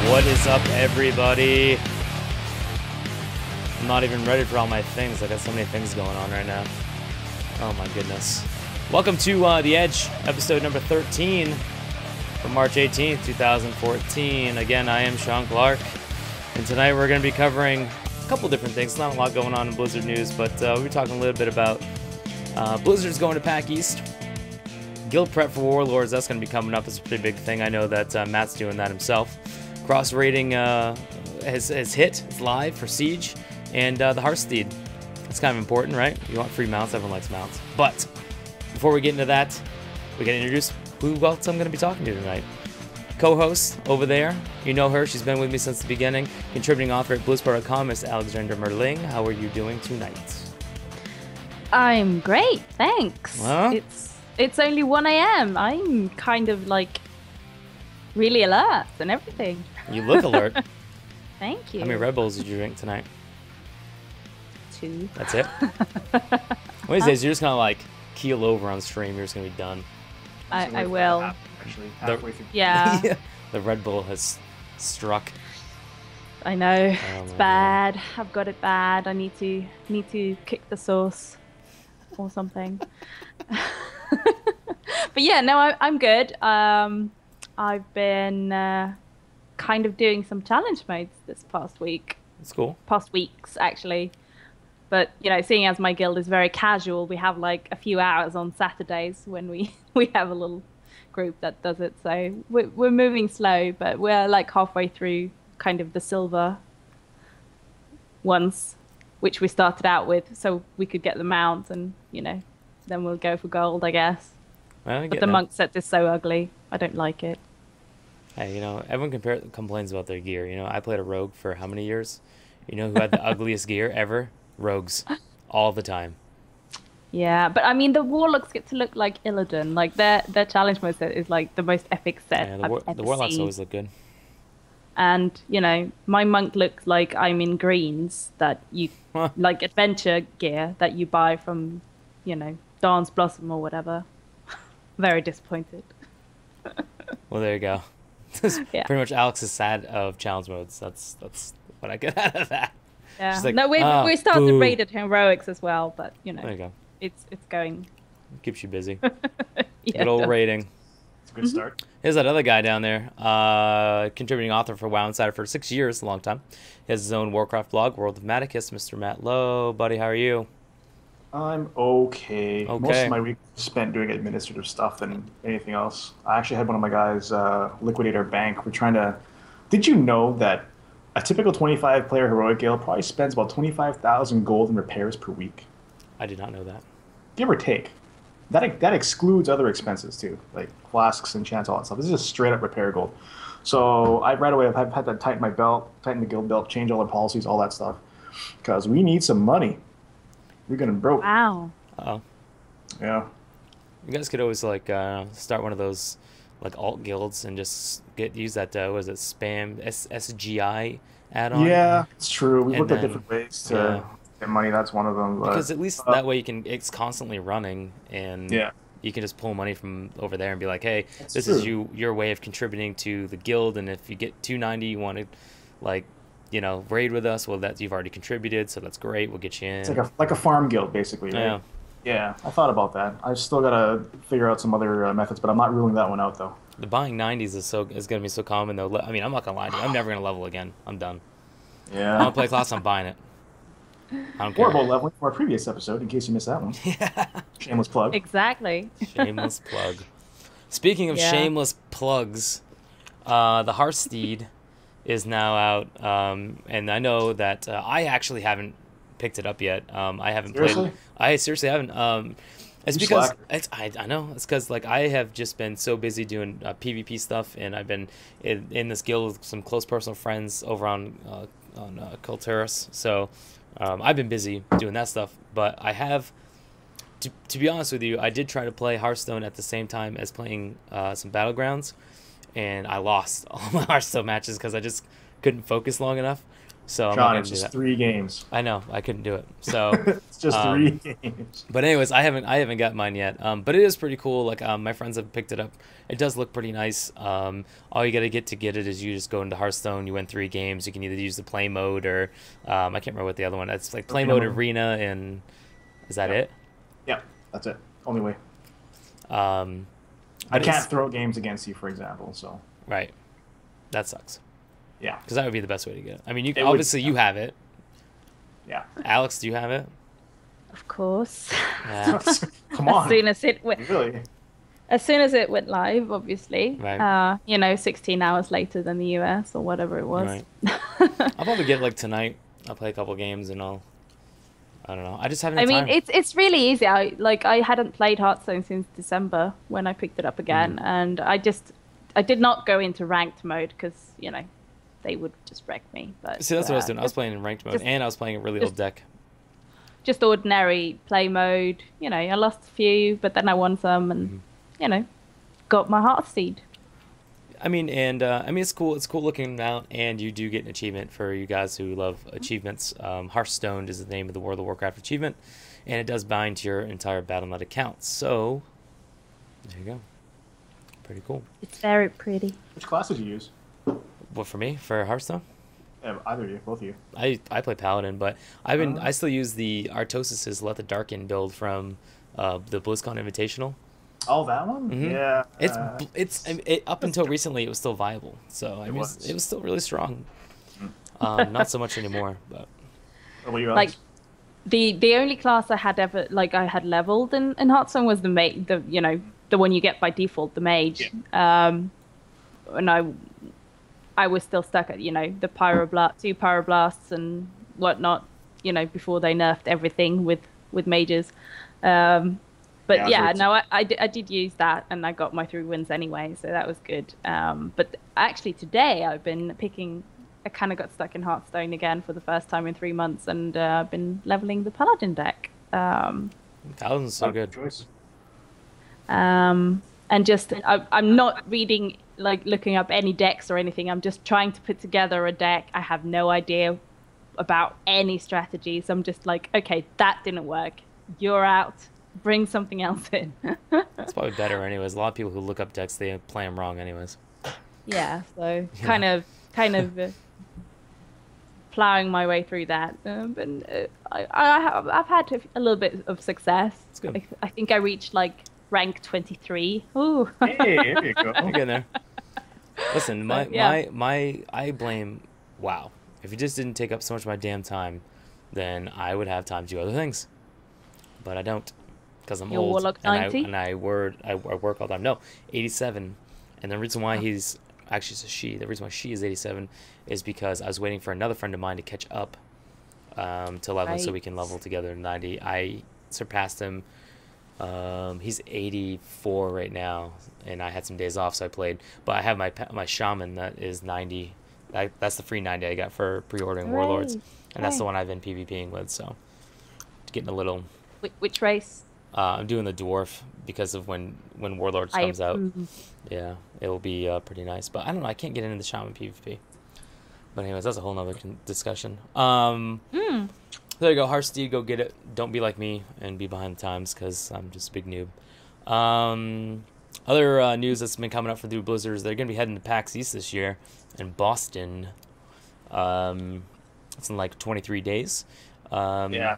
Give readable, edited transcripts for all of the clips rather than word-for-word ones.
What is up, everybody? I'm not even ready for all my things. I got so many things going on right now. Oh my goodness. Welcome to The Edge, episode number 13 for March 18th, 2014. Again, I am Sean Clark, and tonight we're going to be covering a couple different things. Not a lot going on in Blizzard news, but we'll be talking a little bit about Blizzard's going to PAX East. Guild prep for Warlords, that's going to be coming up. It's a pretty big thing. I know that Matt's doing that himself. Cross rating has hit. It's live for Siege. And the Hearthsteed. It's kind of important, right? You want free mounts. Everyone likes mounts. But before we get into that, we got to introduce who else I'm going to be talking to tonight. Co-host over there. You know her. She's been with me since the beginning. Contributing author at BlizzPro.com, Miss Alexandra Merling. How are you doing tonight? I'm great, thanks. Huh? It's only 1 a.m. I'm kind of like really alert and everything. You look alert. Thank you. How many Red Bulls did you drink tonight? 2. That's it? What is this? You're just going to like keel over on stream. You're just going to be done. I will. Actually, halfway through. Yeah. The Red Bull has struck. I know. Oh It's my bad. I've got it bad. I need to kick the sauce or something. But yeah, no, I'm good. I've been kind of doing some challenge modes this past week. That's cool. Past weeks, actually. But, you know, seeing as my guild is very casual, we have like a few hours on Saturdays when we have a little group that does it. So we're moving slow, but we're like halfway through kind of the silver ones, which we started out with so we could get the mount and, you know, then we'll go for gold, I guess. Well, But the monk set is so ugly. I don't like it. Hey, you know, everyone complains about their gear. You know, I played a rogue for how many years? You know who had the ugliest gear ever? Rogues. All the time. Yeah, but I mean, the warlocks get to look like Illidan. Like their challenge mode set is like the most epic set Yeah, I've ever the warlocks seen. always look good. And you know, my monk looks like I'm in greens that you like adventure gear that you buy from, you know, Dance Blossom or whatever. Very disappointed. Well, there you go. That's Yeah. pretty much Alex's sad of challenge modes. That's what I get out of that. Yeah. She's like, No, we started boo. rated heroics as well, but you know, There you go. it's going. Keeps you busy. Yeah, Good old rating. It's a good start. Here's that other guy down there, contributing author for WoW Insider for 6 years, a long time. He has his own Warcraft blog, World of Maticus, Mr. Matt Lowe. Buddy, how are you? I'm okay. Okay. Most of my week was spent doing administrative stuff than anything else. I actually had one of my guys liquidate our bank. We're trying to. Did you know that a typical 25-player heroic guild probably spends about 25,000 gold in repairs per week, I did not know that. give or take? That excludes other expenses too, like flasks and chants, all that stuff. This is just straight up repair gold. So right away I've had to tighten my belt, tighten the guild belt, change all our policies, all that stuff, because we need some money. We're gonna broke. Wow. Uh-oh. Yeah. You guys could always like start one of those like alt guilds and just use that was it spam SGI add-on? Yeah, it's true. We And looked at then- different ways to yeah. get money. That's one of them. But, Because at least that way it's constantly running and yeah, you can just pull money from over there and be like, hey, That's this is true. your way of contributing to the guild, and if you get 290 you want to like, you know, raid with us, well, that you've already contributed, so that's great, we'll get you in. it's like a farm guild basically. Right? Yeah. Yeah, I thought about that. I still gotta figure out some other methods, but I'm not ruling that one out though. The buying 90s is going to be so common though. I mean, I'm not going to lie to you, I'm never going to level again. I'm done. I Yeah. want to play class, I'm buying it. I don't care. Or about leveling from our previous episode, in case you missed that one. Yeah. Shameless plug. Exactly. Shameless plug. Speaking of Yeah. shameless plugs, the Hearthsteed is now out, and I know that I actually haven't picked it up yet. I haven't Seriously? played. I seriously haven't. It's You because slacker. I know it's because like I have just been so busy doing PvP stuff, and I've been in this guild with some close personal friends over on Kulturis. So I've been busy doing that stuff, but I have. To be honest with you, I did try to play Hearthstone at the same time as playing some Battlegrounds, and I lost all my Hearthstone matches because I just couldn't focus long enough. So I'm not Sean, gonna it's do just that. 3 games. I know I couldn't do it. So It's just um, 3 games. but anyways, I haven't got mine yet. But it is pretty cool. Like my friends have picked it up. It does look pretty nice. All you gotta get to get it is you just go into Hearthstone. You win 3 games. You can either use the play mode or I can't remember what the other one. It's like play mode, arena, and is that Yep. it? Yeah, that's it. Only way. Um, I but can't it's- throw games against you, for example. So Right. That sucks. yeah, Because that would be the best way to get it. I mean, you It would- obviously you have it. yeah. Alex, do you have it? Of course. Yeah. Come on. Really? As soon as it went live, obviously. Right. 16 hours later than the US or whatever it was. Right. I'll probably get it like tonight. I'll play a couple games and I don't know. I just haven't I had mean, time. it's really easy. I hadn't played Hearthstone since December when I picked it up again, and I did not go into ranked mode because they would just wreck me. But See, that's what I was doing. I was playing in ranked mode, just- and I was playing a really old deck. just ordinary play mode. I lost a few, but then I won some, and got my Heartseed. I mean, it's cool. It's cool looking out, and you do get an achievement for you guys who love achievements. Hearthstone is the name of the World of Warcraft achievement, and it does bind to your entire Battle.net account. So, there you go. Pretty cool. It's very pretty. Which class did you use? What for me for Hearthstone? Either of you, both of you. I play Paladin, but I still use the Artosis' Let the Darken build from the BlizzCon Invitational. Oh, that one? Mhm. Yeah. Up until recently it was still viable, so I mean, was. it was still really strong. Not so much anymore, but What about you, Like Alex? the only class I had ever I had leveled in Hearthstone was the one you get by default, the mage. And I was still stuck at two pyroblasts and whatnot, before they nerfed everything with mages. But Yeah, so no, I did use that, and I got my 3 wins anyway, so that was good. But actually today I kind of got stuck in Hearthstone again for the first time in 3 months, and I've been leveling the Paladin deck. Paladin's so good. Choice. And just I'm not reading, looking up any decks or anything. I'm just trying to put together a deck. I have no idea about any strategies. I'm just like, okay, that didn't work. You're out. Bring something else in. It's probably better anyways. A lot of people who look up decks, they play them wrong anyways. Yeah, so kind of plowing my way through that. But I've had a little bit of success. It's good. I think I reached rank 23. Ooh. Hey, there you go. You're getting there. Listen, yeah. I blame WoW. If it just didn't take up so much of my damn time, then I would have time to do other things. But I don't, because I'm Your old Warlock and 90? I work all the time. No, 87. And the reason why he's actually it's a she. The reason why she is 87 is because I was waiting for another friend of mine to catch up to level so we can level together to 90. I surpassed him. He's 84 right now, and I had some days off, so I played. But I have my shaman that is 90. That's the free 90 I got for pre-ordering Warlords, and that's the one I've been PvPing with. So getting a little. Which race? I'm doing the dwarf because of when Warlords comes out. Yeah, it will be pretty nice. But I don't know. I can't get into the shaman PvP. But anyways, that's a whole nother discussion. There you go, Hearthsteed, go get it. Don't be like me and be behind the times because I'm just a big noob. Other news that's been coming up for the Blizzards, they're going to be heading to PAX East this year in Boston. It's in 23 days. Yeah.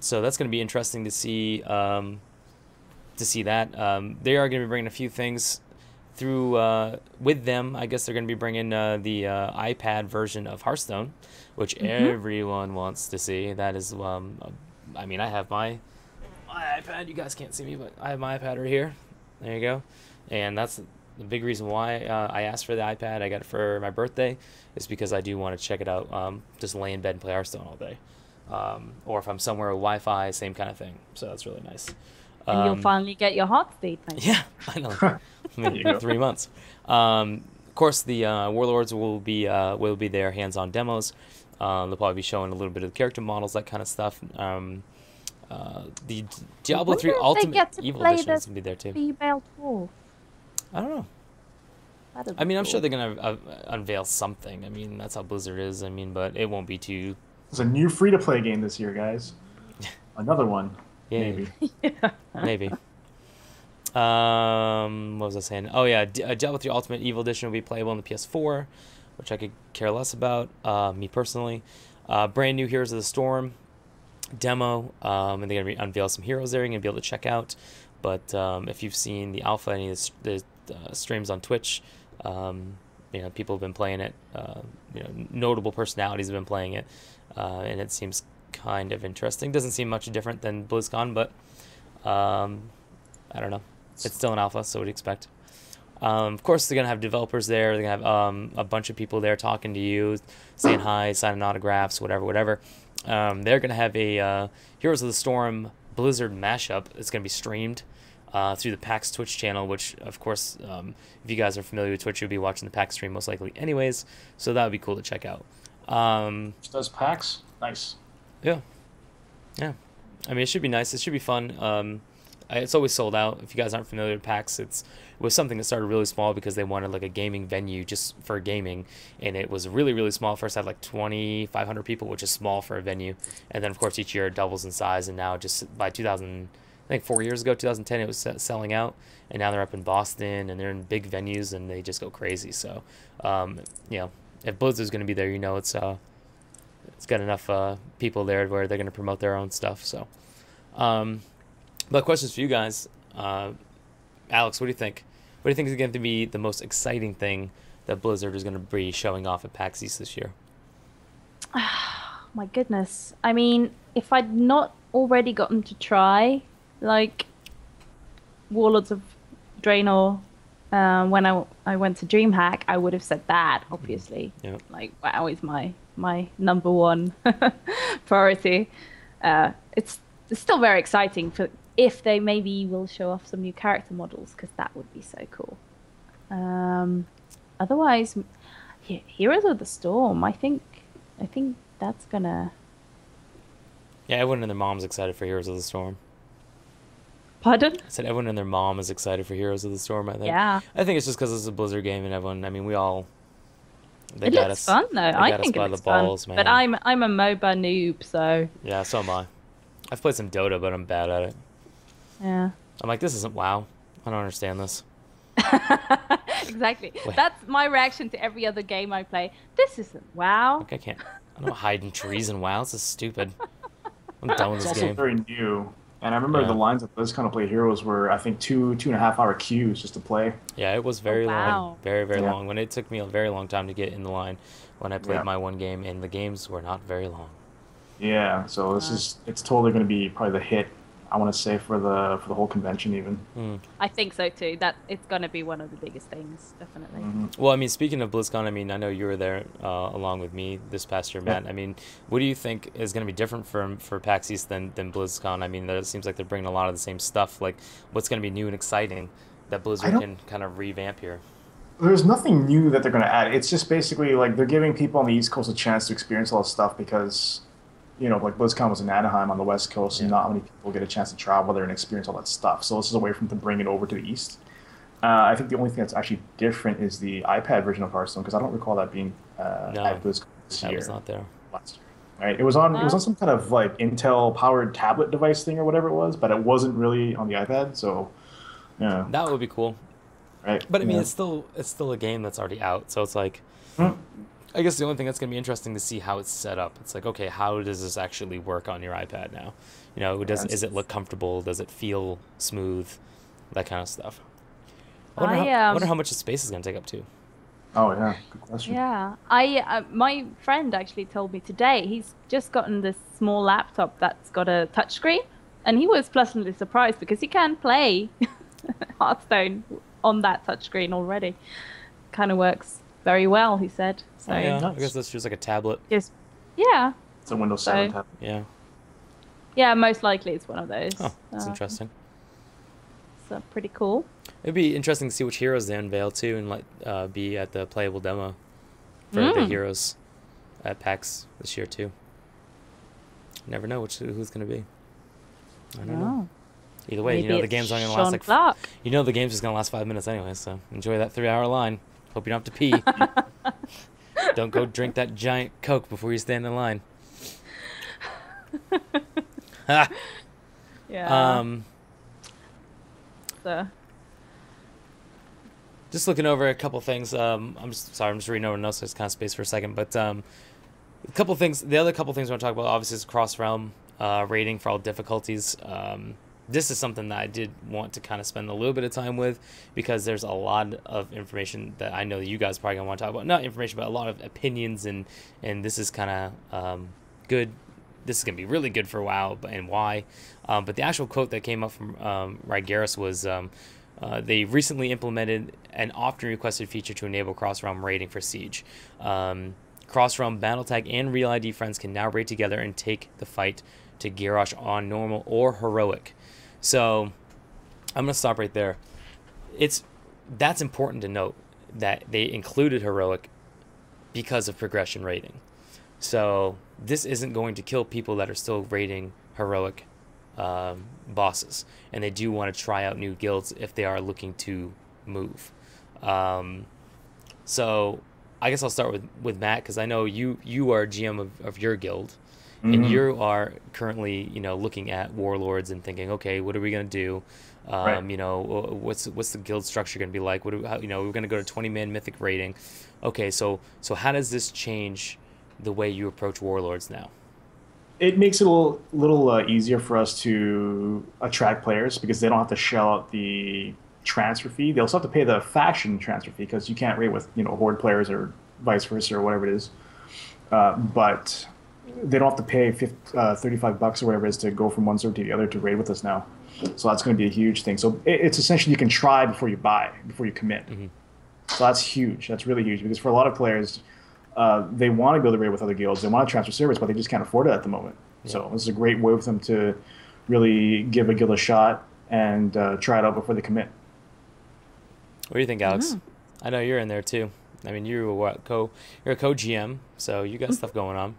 So that's going to be interesting to see that. They are going to be bringing a few things through with them. I guess they're going to be bringing the iPad version of Hearthstone, which everyone wants to see. That is, I mean, I have my iPad. You guys can't see me, but I have my iPad right here. There you go. And that's the big reason why I asked for the iPad. I got it for my birthday. Is because I do want to check it out. Just lay in bed and play Hearthstone all day. Or if I'm somewhere with Wi-Fi, same kind of thing. So that's really nice. And you'll finally get your Heartseed. Yeah, finally. Maybe 3 months. Of course, the Warlords will be there, hands-on demos. They'll probably be showing a little bit of the character models, that kind of stuff. The Diablo 3 Ultimate Evil Edition is going to be there too. Female dwarf. I don't know. That'd I be mean, I'm sure cool. they're gonna unveil something. I mean, that's how Blizzard is. I mean, but it won't be too. It's a new free-to-play game this year, guys. Another one, Yay, maybe. Yeah. maybe. What was I saying? Oh yeah, Dealt with the Ultimate Evil Edition will be playable on the PS4, which I could care less about. Me personally, brand new Heroes of the Storm demo, and they're gonna unveil some heroes there. You're gonna be able to check out. But if you've seen the alpha, any of the streams on Twitch, people have been playing it. Notable personalities have been playing it, and it seems kind of interesting. Doesn't seem much different than BlizzCon, but I don't know. It's still an alpha, so what do you expect? Of course, they're gonna have developers there. They're gonna have a bunch of people there talking to you, saying hi, signing autographs, whatever. They're gonna have a Heroes of the Storm Blizzard mashup. It's gonna be streamed through the PAX Twitch channel, which, of course, if you guys are familiar with Twitch, you'll be watching the PAX stream most likely anyways, so that would be cool to check out. Does PAX? Nice. Yeah. I mean, it should be nice. It should be fun. It's always sold out. If you guys aren't familiar with PAX, it was something that started really small because they wanted like a gaming venue just for gaming, and it was really, really small. First had like 2,500 people, which is small for a venue, and then of course each year it doubles in size, and now just by 2000, I think 4 years ago, 2010, it was selling out, and now they're up in Boston, and they're in big venues, and they just go crazy. So, if Blizzard's going to be there, it's got enough people there where they're going to promote their own stuff. So, but questions for you guys. Alex, what do you think? What do you think is going to be the most exciting thing that Blizzard is going to be showing off at PAX East this year? My goodness. I mean, if I'd not already gotten to try, like, Warlords of Draenor, when I went to DreamHack, I would have said that, obviously. Yeah. Like, WoW is my number one priority. It's still very exciting if they maybe will show off some new character models, because that would be so cool. Otherwise, Heroes of the Storm, I think that's gonna... Yeah, everyone and their mom's excited for Heroes of the Storm. Pardon? I said everyone and their mom is excited for Heroes of the Storm, I think. Yeah. I think it's just because it's a Blizzard game, and everyone, I mean, they It got looks us. fun though. I got us think it by looks the balls, fun. man. But I'm a MOBA noob, so Yeah, so am I. I've played some Dota, but I'm bad at it. yeah. I'm like, this isn't WoW. I don't understand this. Exactly. Wait. That's my reaction to every other game I play. This isn't WoW. Like, I don't hide in trees in WoW. This is stupid. I'm done with It's this also game. very new. And I remember Yeah. the lines of BlizzCon to play Heroes were, I think, 2.5 hour queues just to play. Yeah, it was very wow. long. Very, very Yeah. long. When it took me a very long time to get in the line when I played Yeah. my one game, and the games were not very long. Yeah, so it's totally going to be probably the hit, I want to say, for the whole convention even. I think so too. That it's gonna be one of the biggest things, definitely. Well, I mean, speaking of BlizzCon, I mean, I know you were there along with me this past year, Matt. I mean, what do you think is going to be different for PAX East than BlizzCon? I mean, it seems like they're bringing a lot of the same stuff. Like, what's going to be new and exciting that Blizzard don't- can kind of revamp here? There's nothing new that they're going to add. It's just basically like they're giving people on the East Coast a chance to experience all this stuff because, like BlizzCon was in Anaheim on the West Coast, and not many people get a chance to travel there and experience all that stuff. So this is a way for them to bring it over to the East. I think the only thing that's actually different is the iPad version of Hearthstone, because I don't recall that being at BlizzCon this That year. was not there. Last year. Right? It was on some kind of like Intel powered tablet device thing or whatever it was, but it wasn't really on the iPad. So, yeah, That would be cool. right. But I mean, Yeah. it's still a game that's already out, so it's like, I guess the only thing that's gonna be interesting to see how it's set up. It's like, okay, how does this actually work on your iPad now? Does it look comfortable? Does it feel smooth? That kind of stuff. I wonder how much the space is gonna take up too. Oh yeah, good question. Yeah, my friend actually told me today he's just gotten this small laptop that's got a touchscreen, and he was pleasantly surprised because he can play Hearthstone on that touchscreen already. Kind of works very well, he said. So Oh, yeah, Nice. I guess that's just like a tablet. just yeah, It's a Windows 7 So- tablet. Yeah. yeah, most likely it's one of those. Oh, that's interesting. So pretty cool. It'd be interesting to see which heroes they unveil too, and be at the playable demo for the heroes at PAX this year too. Never know who's gonna be. I don't know. Either way, Maybe the it's game's only gonna Sean last Clark. the game's just gonna last 5 minutes anyway. So enjoy that 3 hour line. Hope you don't have to pee. Don't go drink that giant Coke before you stand in line. Yeah. So. Just looking over a couple things. I'm just reading over notes, so it's kind of space for a second. But a couple things. The other couple things I want to talk about, obviously, is cross-realm rating for all difficulties. This is something that I did want to kind of spend a little bit of time with, because there's a lot of information that I know that you guys probably gonna want to talk about. Not information, but a lot of opinions, and this is kind of good. This is gonna be really good for WoW, and why. But the actual quote that came up from Rygaris was. They recently implemented an often requested feature to enable cross-realm raiding for Siege. Cross-realm Battletech and Real ID friends can now raid together and take the fight to Garrosh on normal or heroic. So I'm going to stop right there. That's important to note that they included heroic because of progression raiding. So this isn't going to kill people that are still raiding heroic bosses, and they do want to try out new guilds if they are looking to move. So I guess I'll start with Matt, because I know you are GM of your guild, and you are currently looking at warlords and thinking, okay, what are we gonna do? Right. What's the guild structure gonna be like? We're gonna go to 20-man mythic raiding. Okay, so how does this change the way you approach warlords now? It makes it a little easier for us to attract players, because they don't have to shell out the transfer fee. They'll still have to pay the faction transfer fee, because you can't raid with horde players or vice versa or whatever it is. But they don't have to pay $35 or whatever it is to go from one server to the other to raid with us now. So that's going to be a huge thing. So it's essentially you can try before you buy, before you commit. So that's huge. That's really huge, because for a lot of players, they want to go to raid with other guilds. They want to transfer service, but they just can't afford it at the moment. Yeah. So this is a great way for them to really give a guild a shot and try it out before they commit. What do you think, Alex? I know you're in there too. I mean, you're a co-GM, so you got stuff going on.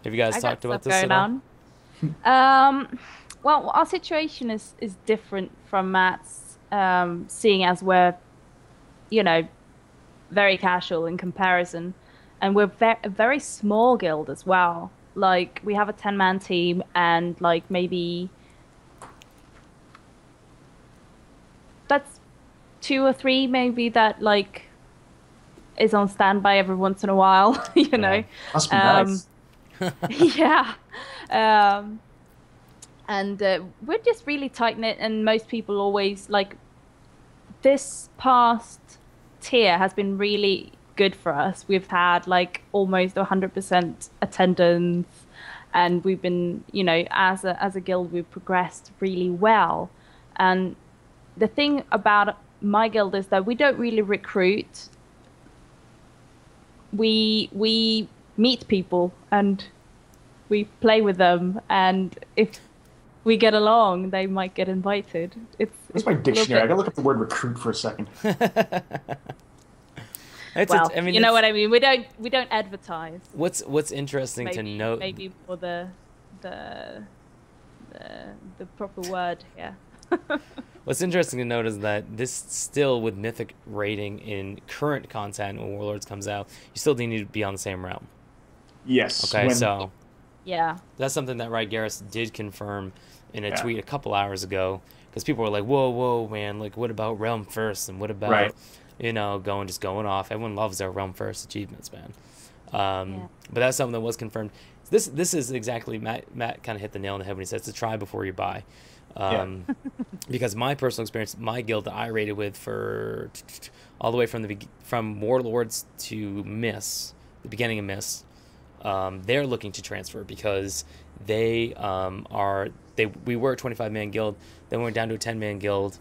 Have you guys talked about this at all? Well, our situation is different from Matt's, seeing as we're, very casual in comparison. And we're a very small guild as well. Like, we have a 10-man team, and like maybe that's 2 or 3 maybe that like is on standby every once in a while. Must be nice. Yeah. And we're just really tight knit, and most people always like this past tier has been really good for us. We've had like almost 100% attendance, and we've been, as a guild, we've progressed really well. And the thing about my guild is that we don't really recruit. We meet people and we play with them, and if we get along, they might get invited. It's my dictionary. I gotta look up the word recruit for a second. You know what I mean. We don't advertise. What's interesting to note? Maybe for the proper word. Yeah. What's interesting to note is that this still, with mythic rating in current content when Warlords comes out, you still need to be on the same realm. Yes. Okay, so yeah, that's something that Rygaris did confirm in a tweet a couple hours ago, because people were like, whoa, man, like, what about realm first, and what about going off? Everyone loves their realm first achievements, man. But that's something that was confirmed. This is exactly Matt kind of hit the nail on the head when he says to try before you buy. Because my personal experience, my guild that I raided with for all the way from Warlords to Miss, the beginning of Miss, they're looking to transfer because we were a 25-man guild, then we went down to a 10-man guild.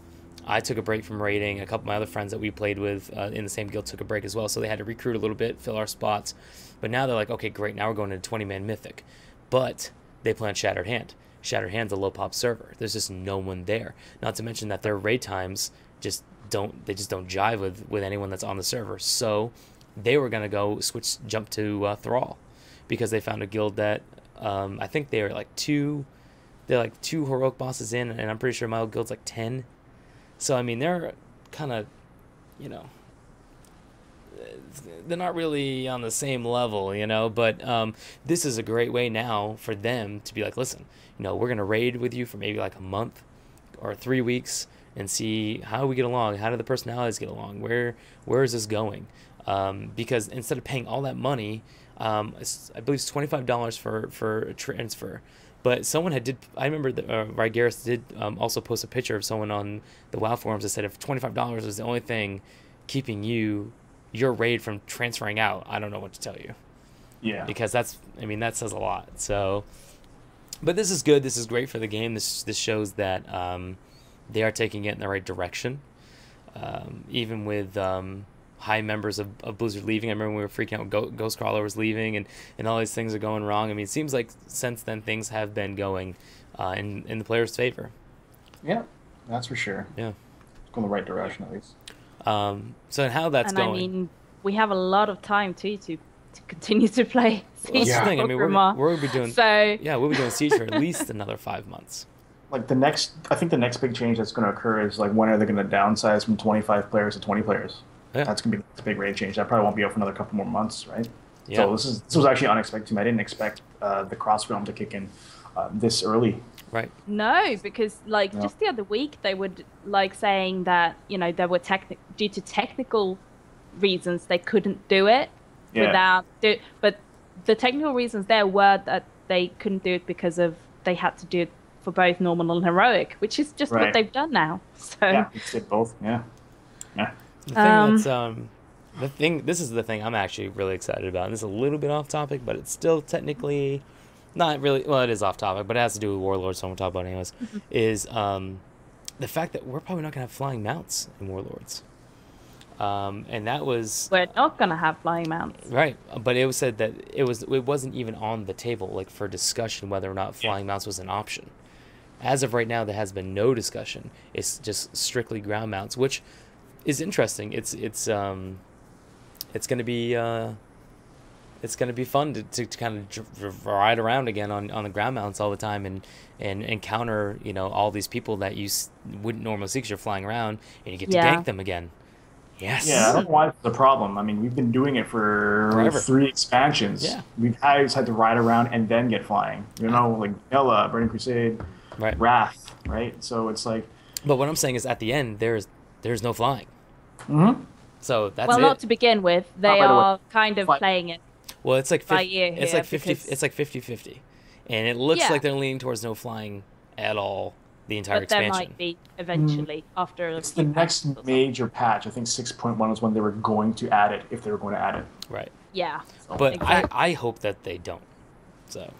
I took a break from raiding. A couple of my other friends that we played with in the same guild took a break as well, so they had to recruit a little bit, fill our spots. But now they're like, okay, great, now we're going to 20-man Mythic. But they play on Shattered Hand. Shattered Hand's a low-pop server. There's just no one there. Not to mention that their raid times just don't jive with anyone that's on the server. So they were going to jump to Thrall, because they found a guild that I think they're like two heroic bosses in, and I'm pretty sure my old guild's like 10. So I mean, they're kind of, they're not really on the same level, you know. But this is a great way now for them to be like, listen, you know, we're gonna raid with you for maybe like a month or 3 weeks and see how we get along. How do the personalities get along? Where is this going? Because instead of paying all that money, I believe it's $25 for a transfer. But someone I remember that Rygaris did also post a picture of someone on the WoW forums that said if $25 is the only thing keeping your raid from transferring out, I don't know what to tell you. Yeah. Because that says a lot. So, but this is good. This is great for the game. This shows that they are taking it in the right direction. Even with high members of Blizzard leaving. I remember we were freaking out when Ghostcrawler was leaving and all these things are going wrong. I mean, it seems like since then things have been going in the players' favor. Yeah, that's for sure. Yeah. It's going the right direction at least. So how that's going. I mean, we have a lot of time too to continue to play Siege. Well, that's the thing. I mean, we're going to be doing we'll be doing Siege for at least another 5 months. Like I think the next big change that's going to occur is like when are they going to downsize from 25 players to 20 players? Yeah. That's going to be the big raid change. That probably won't be out for another couple more months, right? Yeah. So this was actually unexpected to me. I didn't expect the cross realm to kick in this early. Right. No, because just the other week they were saying that, you know, there were due to technical reasons they couldn't do it but the technical reasons there were that they couldn't do it because of they had to do it for both normal and heroic, which is just what they've done now. So yeah, it's did both. Yeah. This is the thing I'm actually really excited about. And this is a little bit off topic, but it's still technically not really. Well, it is off topic, but it has to do with Warlords, so I'm gonna talk about it anyways. Is the fact that we're probably not gonna have flying mounts in Warlords. And that was we're not gonna have flying mounts, right? But it was said that it wasn't even on the table, like for discussion whether or not flying mounts was an option. As of right now, there has been no discussion. It's just strictly ground mounts, which is interesting. It's gonna be fun to kind of ride around again on the ground mounts all the time and encounter, you know, all these people that you wouldn't normally see because you're flying around and you get to gank them again. Yes. Yeah, I don't know why it's a problem. I mean, we've been doing it for forever. 3 expansions. Yeah. We've always had to ride around and then get flying. You know, like Ella, Burning Crusade, Wrath, right? So it's like. But what I'm saying is, at the end, there's no flying. Mm-hmm. So that's well, it. not to begin with. They are kind of playing it. Well, it's like 50, it's like 50. Because... It's like 50-50, and it looks like they're leaning towards no flying at all. The entire expansion. There might be eventually after. It's the next major patch. I think 6.1 was when they were going to add it, if they were going to add it. Right. Yeah. But exactly. I hope that they don't. So,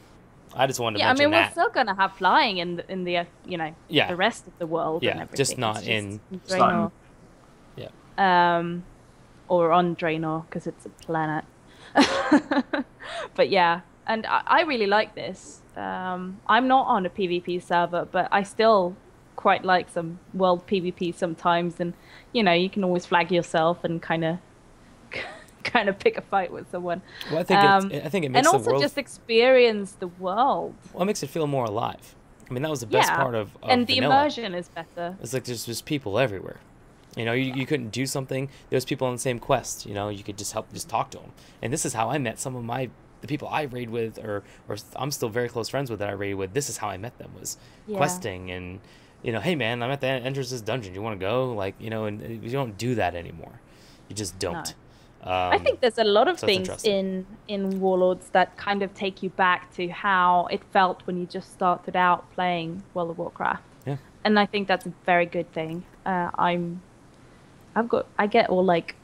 I just wanted to mention that. Yeah, I mean, we're still gonna have flying in the you know the rest of the world. Yeah, and everything. just not in Draenor. Yeah. Or on Draenor because it's a planet. But yeah, and I really like this. I'm not on a PvP server, but I still quite like some world PvP sometimes, and you know you can always flag yourself and kind of pick a fight with someone. Well, I think it makes and also the world... just experience the world. Well, it makes it feel more alive. I mean, that was the best part of and the vanilla. immersion is better. It's like there's just people everywhere. You know, you couldn't do something. There's people on the same quest. You know, you could just talk to them. And this is how I met some of the people I raid with, or I'm still very close friends with that I raid with. This is how I met them, was questing and, you know, hey man, I'm at the entrance of this dungeon. You want to go? Like, you know, and you don't do that anymore. You just don't. No. I think there's a lot of things in Warlords that kind of take you back to how it felt when you just started out playing World of Warcraft. Yeah. And I think that's a very good thing. I get all like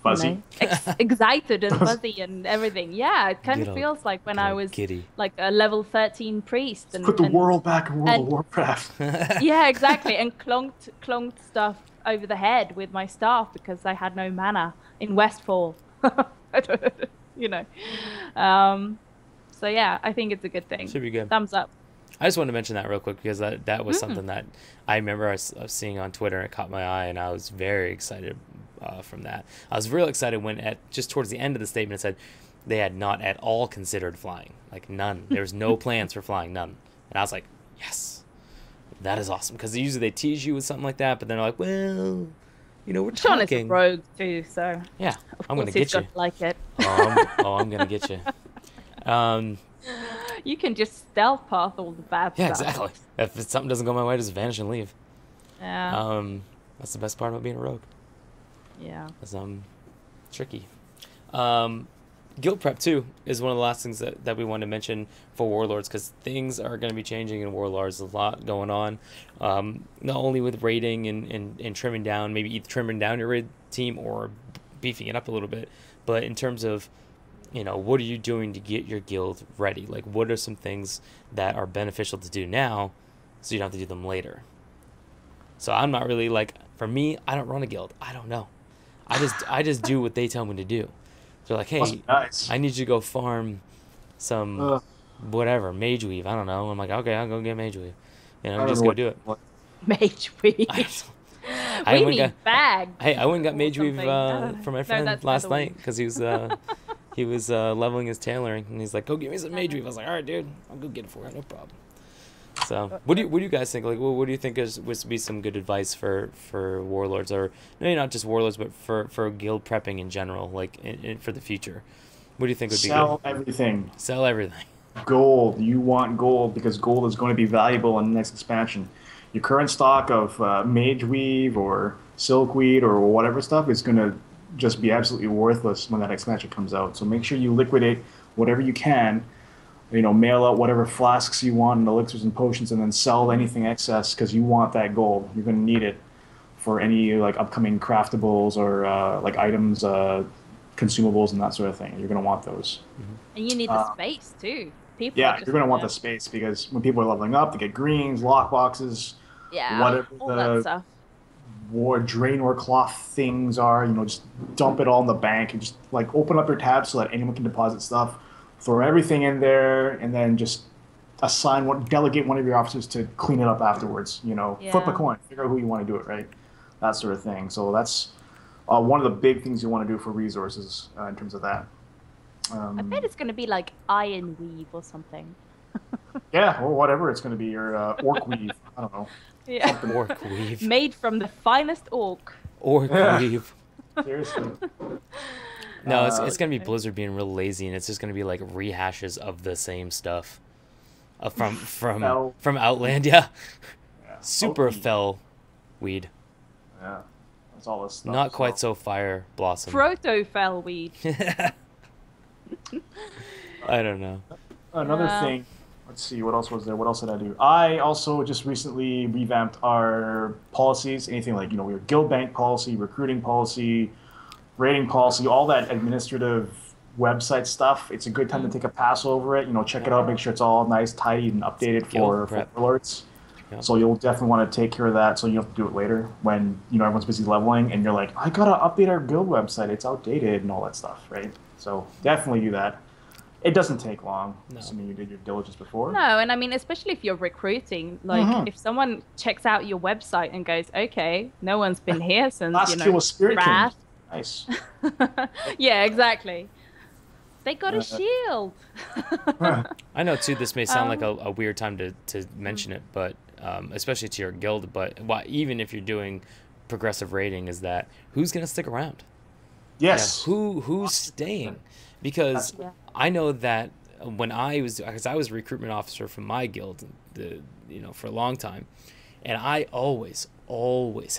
fuzzy, you know, excited and fuzzy and everything. Yeah, it kind of feels like when I was like a level 13 priest and put the world back in World of Warcraft. Yeah, exactly, and clunked stuff over the head with my staff because I had no mana in Westfall. You know, so yeah, I think it's a good thing. Should be good. Thumbs up. I just wanted to mention that real quick because that was something that I remember I was seeing on Twitter and it caught my eye, and I was very excited from that. I was real excited when just towards the end of the statement it said they had not at all considered flying, like none. There was no plans for flying, none. And I was like, yes, that is awesome, because usually they tease you with something like that, but then they're like, well, we're Sean is a talking. rogue too, so Yeah, of I'm course gonna he's get you. gonna like it. I'm gonna get you. You can just stealth path all the bad Yeah, stuff. exactly. If something doesn't go my way, just vanish and leave. Yeah. That's the best part about being a rogue. Yeah. It's tricky. Guild prep too is one of the last things that we want to mention for Warlords, because things are going to be changing in Warlords. There's a lot going on, not only with raiding and trimming down, maybe either trimming down your raid team or beefing it up a little bit, but in terms of what are you doing to get your guild ready? Like, what are some things that are beneficial to do now so you don't have to do them later? So I'm not really for me, I don't run a guild. I don't know. I just do what they tell me to do. They're like, hey, nice. I need you to go farm some whatever, Mage Weave. I don't know. I'm like, okay, I'll go get Mage Weave. Just go do it. Mage Weave. I We need bags. Hey, I went and got Mage Weave something. for my friend last night Weave. because he was leveling his tailoring, and he's like, go get me some Mage Weave. I was like, all right, dude, I'll go get it for you, no problem. So, what do you guys think? Like, what do you think would be some good advice for Warlords, or maybe not just Warlords, but for guild prepping in general, like for the future? What do you think would be good? Sell everything. Sell everything. Gold. You want gold because gold is going to be valuable in the next expansion. Your current stock of Mage Weave or Silkweed or whatever stuff is going to just be absolutely worthless when that expansion comes out. So make sure you liquidate whatever you can. Mail out whatever flasks you want and elixirs and potions, and then sell anything excess because you want that gold. You're going to need it for any upcoming craftables or items, consumables, and that sort of thing. You're going to want those. And you need the space too. People Yeah, you're going to want the space because when people are leveling up, they get greens, lockboxes, whatever all that stuff. War Draenor cloth things are. Just dump it all in the bank and just open up your tabs so that anyone can deposit stuff. Throw everything in there, and then just delegate one of your officers to clean it up afterwards. Flip a coin, figure out who you want to do it, right? That sort of thing. So that's one of the big things you want to do for resources in terms of that. I bet it's going to be like Iron Weave or something. Yeah, or whatever it's going to be, or Orc Weave. I don't know. Yeah. Orc Weave. Made from the finest orc. Orc Weave. Seriously. No, it's gonna be Blizzard being real lazy, and it's just gonna be like rehashes of the same stuff, from Outland. Yeah. Super fell weed. Yeah, that's all this stuff. Not quite so fire blossom. Proto Fellweed. I don't know. Another thing. Let's see, what else was there? What else did I do? I also just recently revamped our policies. Anything we have guild bank policy, recruiting policy, rating policy, all that administrative website stuff. It's a good time to take a pass over it. Check it out, make sure it's all nice, tidy, and updated for Warlords. Yep. So you'll definitely want to take care of that so you don't have to do it later when everyone's busy leveling and you're like, I gotta update our guild website, it's outdated and all that stuff, right? So definitely do that. It doesn't take long, assuming you did your diligence before. No, and I mean, especially if you're recruiting, if someone checks out your website and goes, okay, no one's been here since, Last kill was Spirit King. Nice. Yeah, exactly. They got a shield. I know too. This may sound like a weird time to mention it, but especially to your guild. But even if you're doing progressive rating, is that who's gonna stick around? Yes. Who's staying? Because I know that when I was a recruitment officer for my guild, for a long time, and I always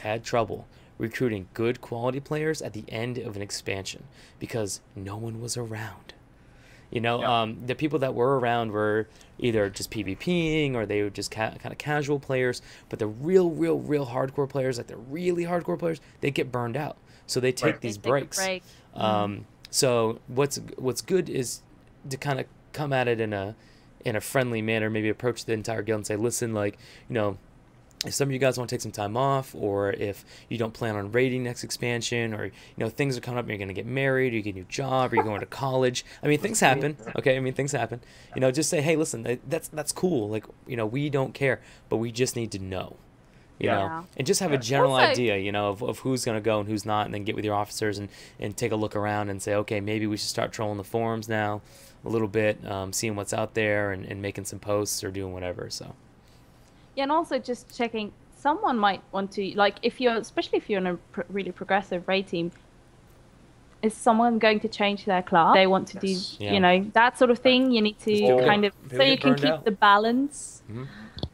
had trouble recruiting good quality players at the end of an expansion because no one was around. The people that were around were either just PvPing or they were just kind of casual players, but the real hardcore players, like the really hardcore players, they get burned out. So they take these breaks. So what's good is to kind of come at it in a friendly manner, maybe approach the entire guild and say, listen, if some of you guys want to take some time off, or if you don't plan on raiding next expansion, or things are coming up, you're going to get married, or you get a new job, or you're going to college. I mean, things happen. Okay, things happen. Just say, hey, listen, that's cool. We don't care, but we just need to know. You know, and just have a general idea, of who's going to go and who's not, and then get with your officers and take a look around and say, okay, maybe we should start trolling the forums now a little bit, seeing what's out there and making some posts or doing whatever. So. Yeah, and also just checking, someone might want to, like, if you're, especially if you're in a really progressive raid team, is someone going to change their class? They want to do, Yes. Yeah. you know, that sort of thing. You need to People kind get- of, people so you get can burned keep out. the balance.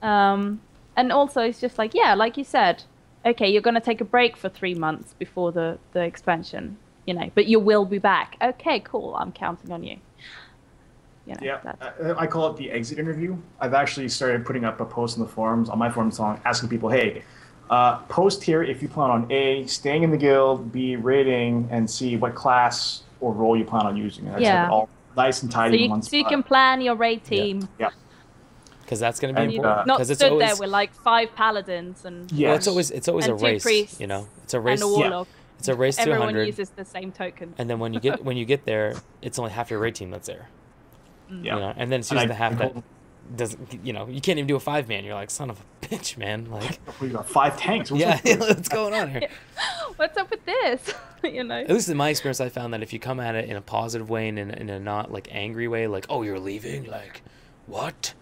And also, it's just like, yeah, like you said, okay, you're going to take a break for 3 months before the expansion, you know, but you will be back. Okay, cool. I'm counting on you. You know, Yeah, that's, I call it the exit interview. I've actually started putting up a post in the forums, on my forums, asking people, hey, post here if you plan on A, staying in the guild, B, raiding, and C, what class or role you plan on using. And I just have Yeah. it all nice and so tidy in you, one so you spot. can plan your raid team. Yeah. Because that's going to be And, important. Not Because stood there with like 5 paladins and Yeah. well, it's always a and 2 race. priests You know, it's a race. and a warlock. It's a race to Everyone 100. uses the same token. And then when you get there, it's only half your raid team that's there. Yeah. You know, and then it's And usually I- the half that doesn't. You know, you can't even do a 5-man. You're like, son of a bitch, man. Like, We got 5 tanks. What's yeah, up with this? what's going on here? What's up with this? You know. At least in my experience, I found that if you come at it in a positive way and in a not like angry way, like, oh, you're leaving, like, what?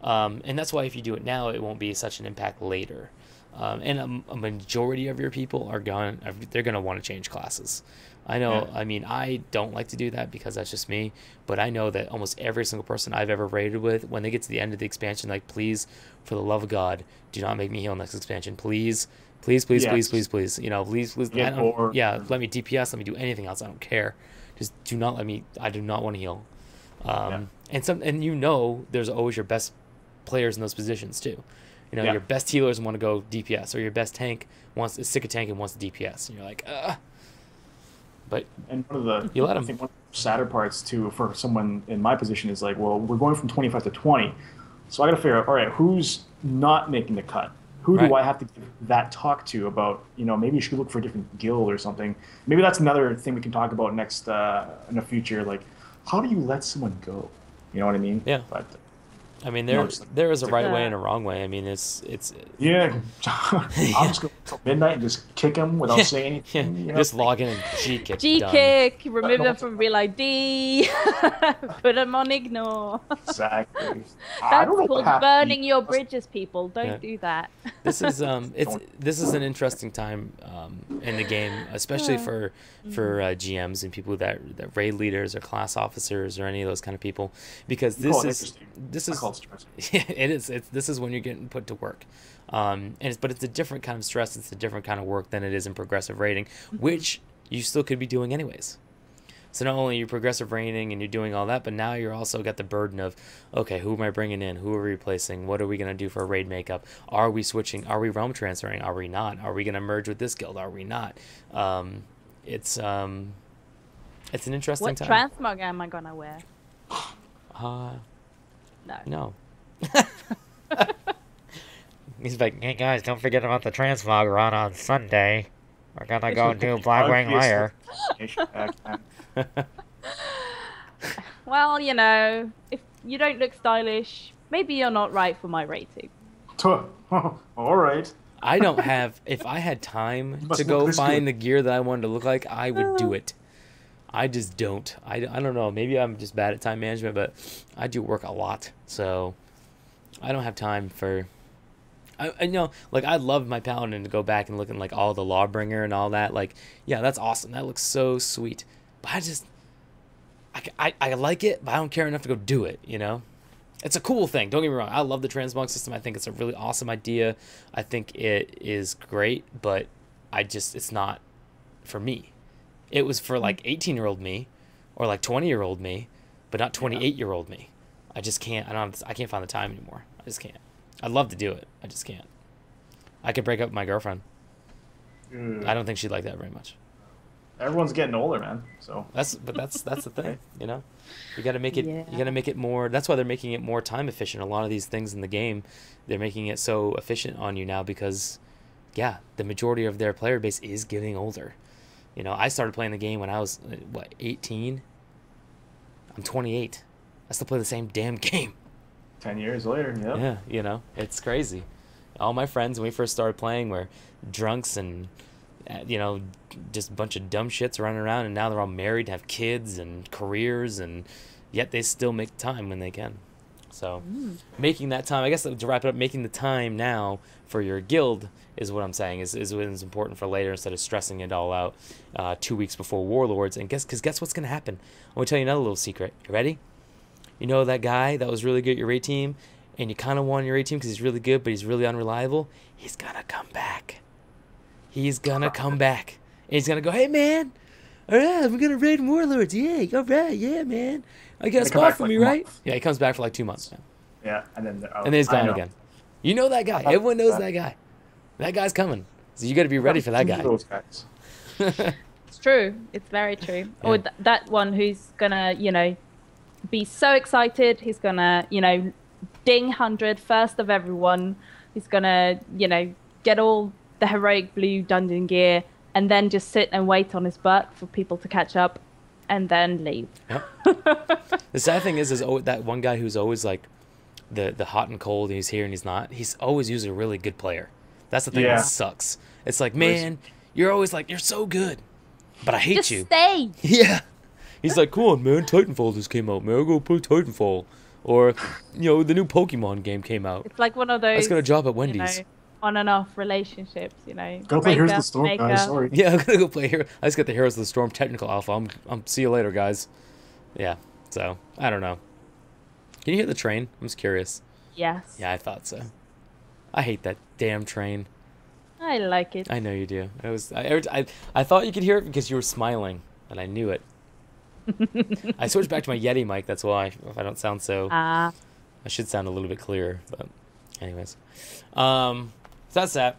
And that's why if you do it now, it won't be such an impact later. And a majority of your people they're gonna want to change classes. I know. Yeah. I mean, I don't like to do that because that's just me. But I know that almost every single person I've ever raided with, when they get to the end of the expansion, like, please, for the love of God, do not make me heal next expansion, please. Please, please, Yes. please, please, please. You know, please. Get I don't- bored. yeah, let me DPS. Let me do anything else. I don't care. Just do not let me. I do not want to heal. And you know, there's always your best players in those positions too. You know, Yeah. your best healers want to go DPS, or your best tank is sick of tank and wants to DPS, and you're like, ugh. But And one of the, You let I 'em. think one of the sadder parts too for someone in my position is like, well, we're going from 25 to 20, so I got to figure out, all right, who's not making the cut? Who do Right. I have to give that talk to about? You know, maybe you should look for a different guild or something. Maybe that's another thing we can talk about next in the future. Like, how do you let someone go? You know what I mean? Yeah. But I mean, No, it's- there is a right way Yeah. and a wrong way. I mean, it's yeah, I'm just going till midnight and just kick him without saying yeah, anything. You know? just log in and G kick. G done. kick, remove no, them from real ID, put them on ignore. Exactly. I That's don't know what called happened. burning your bridges, people. Don't Yeah. do that. This is this is an interesting time in the game, especially for GMs and people that raid leaders or class officers or any of those kind of people, because You call this it is interesting. this I is call it stressful. yeah, it is. This is when you're getting put to work, but it's a different kind of stress. It's a different kind of work than it is in progressive rating, which you still could be doing anyways. So not only are you progressive rating and you're doing all that, but now you're also got the burden of, okay, who am I bringing in? Who are we replacing? What are we going to do for raid makeup? Are we switching? Are we realm transferring? Are we not? Are we going to merge with this guild? Are we not? It's an interesting What time. transmog am I gonna wear? No. No. He's like, hey guys, don't forget about the transmog run on Sunday. We're gonna go do Blackwing Lair. Well, you know, if you don't look stylish, maybe you're not right for my rating. All right. I don't have. If I had time must to look go this find good. the gear that I wanted to look like, I would do it. I just don't. I don't know. Maybe I'm just bad at time management, but I do work a lot, so I don't have time for. I know, like, I'd love my paladin to go back and look at like all the Lawbringer and all that. Like, yeah, that's awesome. That looks so sweet. But I like it, but I don't care enough to go do it. You know. It's a cool thing. Don't get me wrong. I love the transmog system. I think it's a really awesome idea. I think it is great, but it's not for me. It was for like 18-year-old me or like 20-year-old me, but not 28-year-old me. I just can't. I can't find the time anymore. I just can't. I'd love to do it. I just can't. I could break up with my girlfriend. I don't think she'd like that very much. Everyone's getting older, man. So That's the thing, you know. You got to make it. Yeah. You got to make it more. That's why they're making it more time efficient. A lot of these things in the game, they're making it so efficient on you now because, yeah, the majority of their player base is getting older. You know, I started playing the game when I was 18. I'm 28. I still play the same damn game. 10 years later, yeah. Yeah, you know, it's crazy. All my friends when we first started playing were drunks and, you know, just a bunch of dumb shits running around, and now they're all married, have kids and careers, and yet they still make time when they can. So making that time, I guess to wrap it up, making the time now for your guild is what I'm saying is what is important for later instead of stressing it all out 2 weeks before Warlords. And guess what's going to happen? I'm going to tell you another little secret. You ready? You know that guy that was really good at your raid team, and you kind of want your raid team because he's really good, but he's really unreliable? He's going to come back. He's going to come back. And he's going to go, hey, man, all right, we're going to raid Warlords. Yeah, all right, yeah, man. I got a spot for me, right? Yeah, he comes back for like 2 months. Yeah, and then he's gone again. You know that guy. Everyone knows that guy. That guy's coming. So you got to be ready for that guy. Those guys. It's true. It's very true. Yeah. Or that one who's gonna, be so excited. He's gonna, ding 100 first of everyone. He's gonna, get all the heroic blue dungeon gear and then just sit and wait on his butt for people to catch up and then leave. Yep. The sad thing is that one guy who's always like the hot and cold, and he's here and he's not. He's always usually a really good player. That's the thing that sucks. It's like, man, you're always like, you're so good, but I hate just you. Stay. Yeah. He's like, come on, man, Titanfall just came out, man. I'll go play Titanfall. Or, the new Pokemon game came out. It's like one of those. I just got a job at Wendy's. On and off relationships, Go play Heroes of the Storm, guys. Sorry. Yeah, I'm gonna go play Hero. I just got the Heroes of the Storm technical alpha. I'm see you later, guys. Yeah. So I don't know. Can you hear the train? I'm just curious. Yes. Yeah, I thought so. I hate that damn train. I like it. I know you do. I thought you could hear it because you were smiling, and I knew it. I switched back to my Yeti mic. That's why. If I don't sound so, I should sound a little bit clearer. But, anyways, so that's that.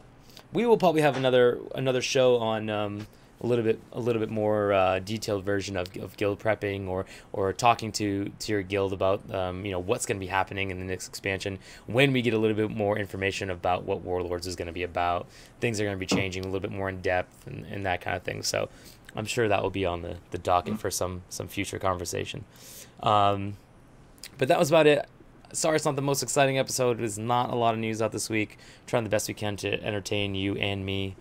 We will probably have another show on a little bit more detailed version of guild prepping or talking to your guild about what's going to be happening in the next expansion when we get a little bit more information about what Warlords is going to be about. Things are going to be changing a little bit more in depth and that kind of thing. So I'm sure that will be on the docket for some future conversation. But that was about it. Sorry it's not the most exciting episode. There's not a lot of news out this week. Trying the best we can to entertain you and me.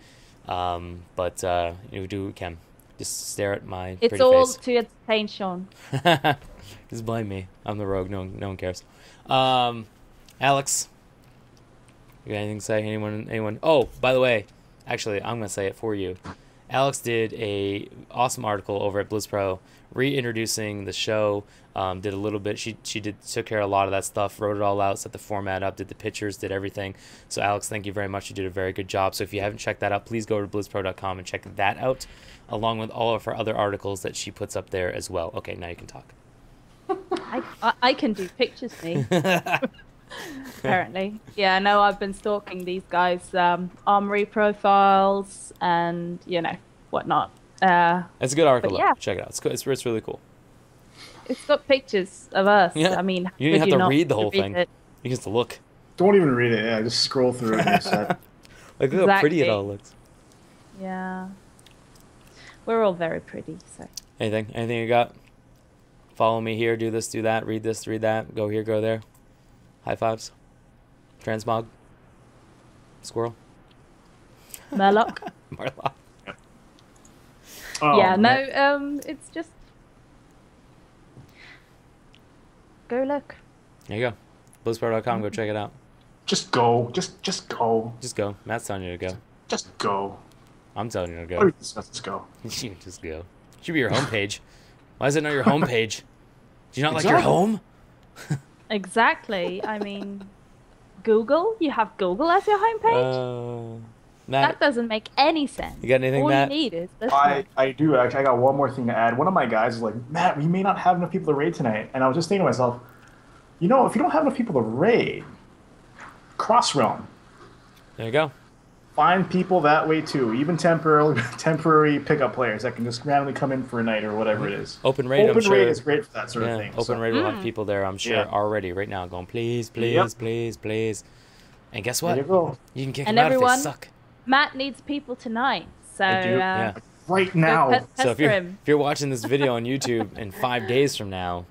But we do what we can. Just stare at my pretty face. It's all to entertain Sean. Just blame me. I'm the rogue. No one cares. Alex, you got anything to say? Anyone? Oh, by the way, actually, I'm gonna say it for you. Alex did a awesome article over at BlizzPro, reintroducing the show. Did a little bit. She took care of a lot of that stuff, wrote it all out, set the format up, did the pictures, did everything. So Alex, thank you very much. You did a very good job. So if you haven't checked that out, please go to blizzpro.com and check that out, along with all of her other articles that she puts up there as well. Okay, now you can talk. I can do pictures, me. Apparently. Yeah, no, I've been stalking these guys' armory profiles and, whatnot. It's a good article. Yeah. Check it out. It's cool. It's really cool. It's got pictures of us. Yeah. I mean, you didn't have to read the to whole thing. it? You just look. Don't even read it. Yeah, just scroll through it. And set. Like, look how pretty it all looks. Yeah. We're all very pretty, so. Anything you got? Follow me here, do this, do that, read this, read that, go here, go there. High fives. Transmog. Squirrel. Murloc. Murloc. Oh, yeah, man. no, it's just. Go look. There you go. BlizzPro.com, go check it out. Just go. Just go. Just go. Matt's telling you to go. Just go. I'm telling you to go. Let's go. You just go. Should be your homepage. Why is it not your homepage? Do you not like your home? Exactly. I mean, Google? You have Google as your homepage? Matt, That doesn't make any sense. you got anything, All Matt? you need is this I do actually. I got one more thing to add. One of my guys is like, Matt, we may not have enough people to raid tonight. And I was just thinking to myself, if you don't have enough people to raid, Crossrealm. There you go. Find people that way too. Even temporary pickup players that can just randomly come in for a night or whatever it is. Open raid, I'm Open sure. raid is great for that sort of thing. Open raid will have people there, I'm sure, already right now going, please, please, please, please. And guess what? There you go. You can kick And them out if they everyone- suck. Matt needs people tonight. So, I do, Yeah. Right now. So if pester him. you're watching this video on YouTube in 5 days from now,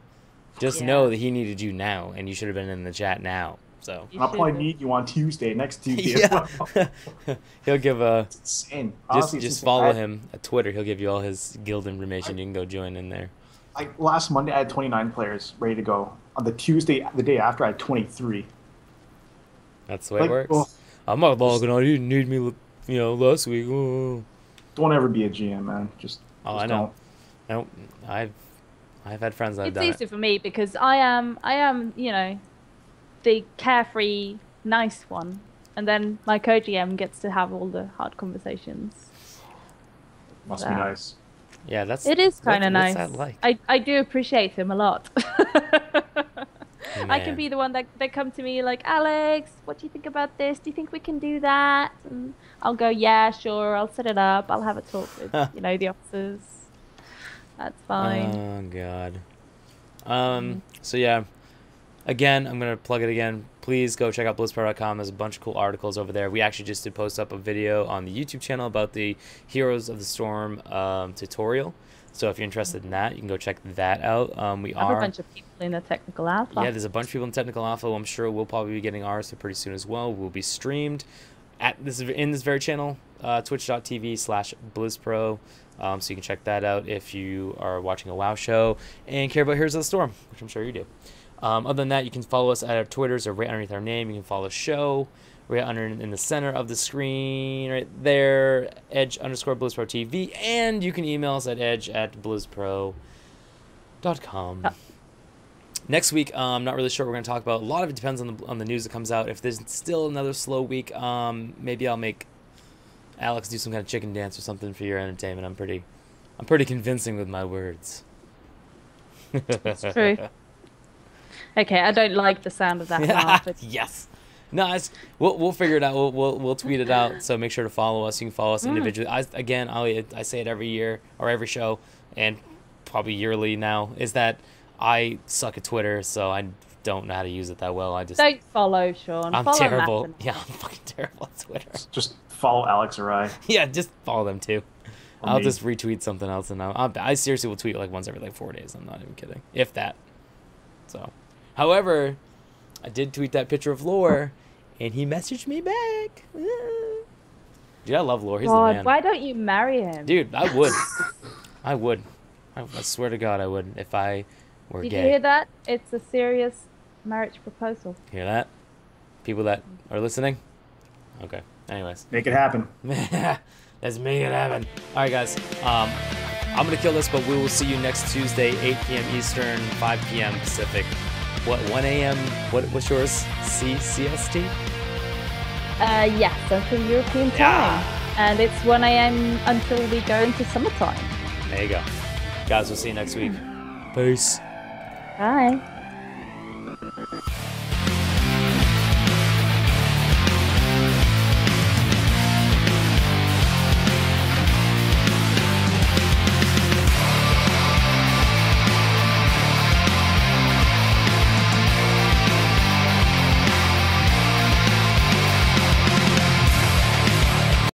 just Yeah. know that he needed you now, and you should have been in the chat now. So You I'll probably should. need you on Tuesday, next Tuesday as yeah, well. he'll give a It's insane. just Honestly, it's just insane. follow him at Twitter. He'll give you all his guild information. You can go join in there. Like last Monday, I had 29 players ready to go. on the Tuesday, the day after, I had 23. That's the way it works. Well, I'm not logging on. You didn't need me, last week. Oh. don't ever be a GM, man. Just I know. No, I've had friends that have It's done easy for me because I am, the carefree, nice one, and then my co-GM gets to have all the hard conversations. Must be nice. Yeah, that's. It is kind of what's nice. that like? I do appreciate him a lot. I can Man. be the one that they come to me like, Alex, what do you think about this? Do you think we can do that? And I'll go, yeah, sure. I'll set it up. I'll have a talk with, the officers. That's fine. Oh God. So yeah. Again, I'm gonna plug it again. Please go check out blizzpro.com. There's a bunch of cool articles over there. We actually just did post up a video on the YouTube channel about the Heroes of the Storm tutorial. So if you're interested in that, you can go check that out. We I have are a bunch of people in the technical alpha. Yeah, there's a bunch of people in technical alpha. I'm sure we'll probably be getting ours pretty soon as well. We'll be streamed in this very channel, twitch.tv/blizzpro. So you can check that out if you are watching a WoW show and care about Heroes of the Storm, which I'm sure you do. Other than that, you can follow us at our Twitters or right underneath our name. You can follow the show right under in the center of the screen right there, edge_BlizzProTV, and you can email us at edge@blizzpro.com. Next week, I'm not really sure what we're going to talk about. A lot of it depends on the news that comes out. If there's still another slow week, maybe I'll make Alex do some kind of chicken dance or something for your entertainment. I'm pretty convincing with my words. It's true. Okay, I don't like the sound of that laugh. Yes. No, we'll figure it out. We'll tweet it out. So make sure to follow us. You can follow us individually. I say it every year or every show, and probably yearly now. Is that I suck at Twitter, so I don't know how to use it that well. I just don't follow Sean. I'm follow terrible. Matt. Yeah, I'm fucking terrible at Twitter. Just follow Alex or I. Yeah, just follow them too. Or I'll me. just retweet something else, and I seriously will tweet like once every 4 days. I'm not even kidding, if that. So, however, I did tweet that picture of Lore, and he messaged me back. Dude, I love Lore. He's the God, man. why don't you marry him? Dude, I would. I would. I swear to God, I would if I were Did gay. you hear that? It's a serious marriage proposal. Hear that? People that are listening? Okay. Anyways. Make it happen. Let's make it happen. All right, guys. I'm going to kill this, but we will see you next Tuesday, 8 p.m. Eastern, 5 p.m. Pacific. What, 1 a.m.? What's yours? CST? Yes, until European time. Yeah. And it's 1 a.m. until we go into summertime. There you go. Guys, we'll see you next week. Peace. Bye.